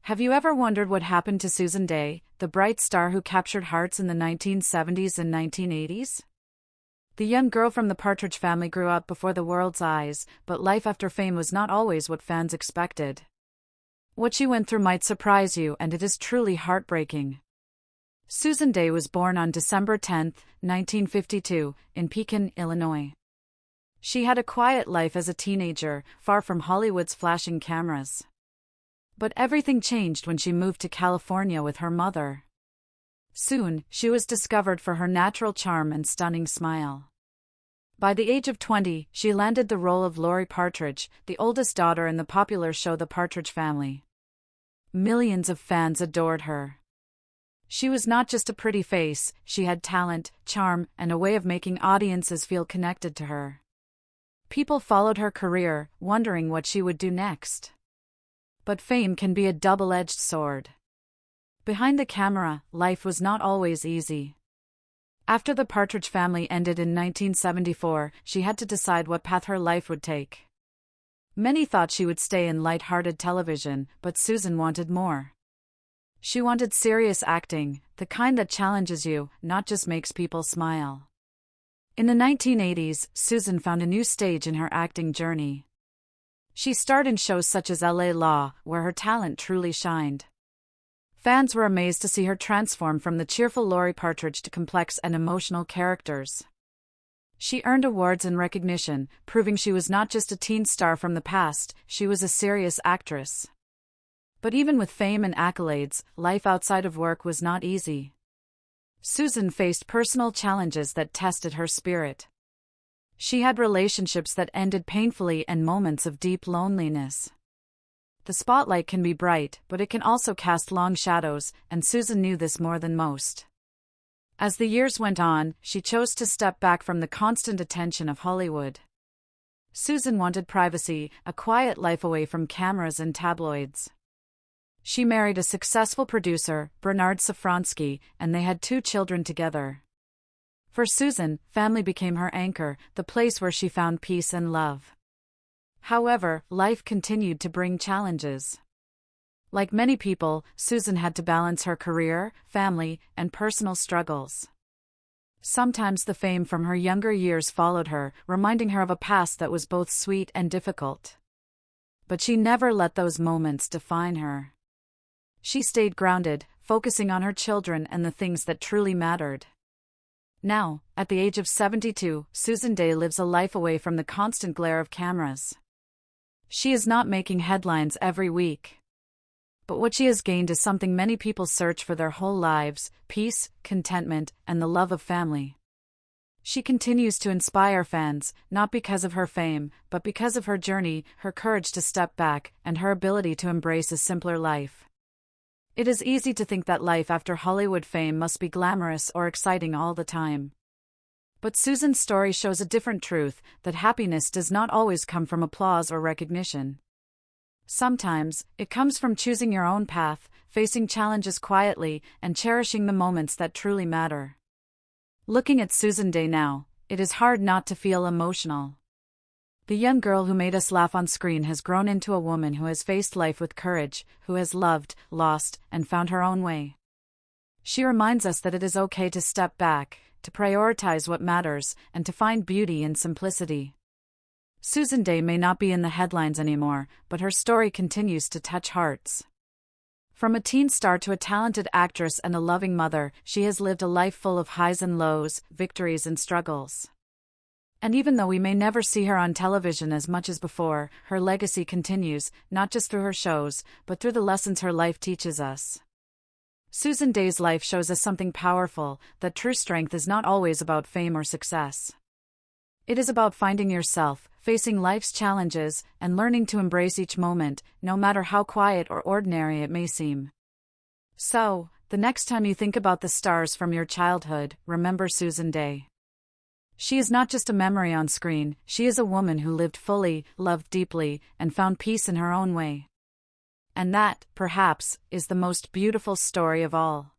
Have you ever wondered what happened to Susan Dey, the bright star who captured hearts in the 1970s and 1980s? The young girl from the Partridge Family grew up before the world's eyes, but life after fame was not always what fans expected. What she went through might surprise you, and it is truly heartbreaking. Susan Dey was born on December 10, 1952, in Pekin, Illinois. She had a quiet life as a teenager, far from Hollywood's flashing cameras. But everything changed when she moved to California with her mother. Soon, she was discovered for her natural charm and stunning smile. By the age of 20, she landed the role of Laurie Partridge, the oldest daughter in the popular show The Partridge Family. Millions of fans adored her. She was not just a pretty face, she had talent, charm, and a way of making audiences feel connected to her. People followed her career, wondering what she would do next. But fame can be a double-edged sword. Behind the camera, life was not always easy. After the Partridge Family ended in 1974, she had to decide what path her life would take. Many thought she would stay in light-hearted television, but Susan wanted more. She wanted serious acting, the kind that challenges you, not just makes people smile. In the 1980s, Susan found a new stage in her acting journey. She starred in shows such as LA Law, where her talent truly shined. Fans were amazed to see her transform from the cheerful Laurie Partridge to complex and emotional characters. She earned awards and recognition, proving she was not just a teen star from the past, she was a serious actress. But even with fame and accolades, life outside of work was not easy. Susan faced personal challenges that tested her spirit. She had relationships that ended painfully and moments of deep loneliness. The spotlight can be bright, but it can also cast long shadows, and Susan knew this more than most. As the years went on, she chose to step back from the constant attention of Hollywood. Susan wanted privacy, a quiet life away from cameras and tabloids. She married a successful producer, Bernard Safransky, and they had 2 children together. For Susan, family became her anchor, the place where she found peace and love. However, life continued to bring challenges. Like many people, Susan had to balance her career, family, and personal struggles. Sometimes the fame from her younger years followed her, reminding her of a past that was both sweet and difficult. But she never let those moments define her. She stayed grounded, focusing on her children and the things that truly mattered. Now, at the age of 72, Susan Dey lives a life away from the constant glare of cameras. She is not making headlines every week. But what she has gained is something many people search for their whole lives: peace, contentment, and the love of family. She continues to inspire fans, not because of her fame, but because of her journey, her courage to step back, and her ability to embrace a simpler life. It is easy to think that life after Hollywood fame must be glamorous or exciting all the time. But Susan's story shows a different truth, that happiness does not always come from applause or recognition. Sometimes, it comes from choosing your own path, facing challenges quietly, and cherishing the moments that truly matter. Looking at Susan Dey now, it is hard not to feel emotional. The young girl who made us laugh on screen has grown into a woman who has faced life with courage, who has loved, lost, and found her own way. She reminds us that it is okay to step back, to prioritize what matters, and to find beauty in simplicity. Susan Dey may not be in the headlines anymore, but her story continues to touch hearts. From a teen star to a talented actress and a loving mother, she has lived a life full of highs and lows, victories and struggles. And even though we may never see her on television as much as before, her legacy continues, not just through her shows, but through the lessons her life teaches us. Susan Dey's life shows us something powerful, that true strength is not always about fame or success. It is about finding yourself, facing life's challenges, and learning to embrace each moment, no matter how quiet or ordinary it may seem. So, the next time you think about the stars from your childhood, remember Susan Dey. She is not just a memory on screen, she is a woman who lived fully, loved deeply, and found peace in her own way. And that, perhaps, is the most beautiful story of all.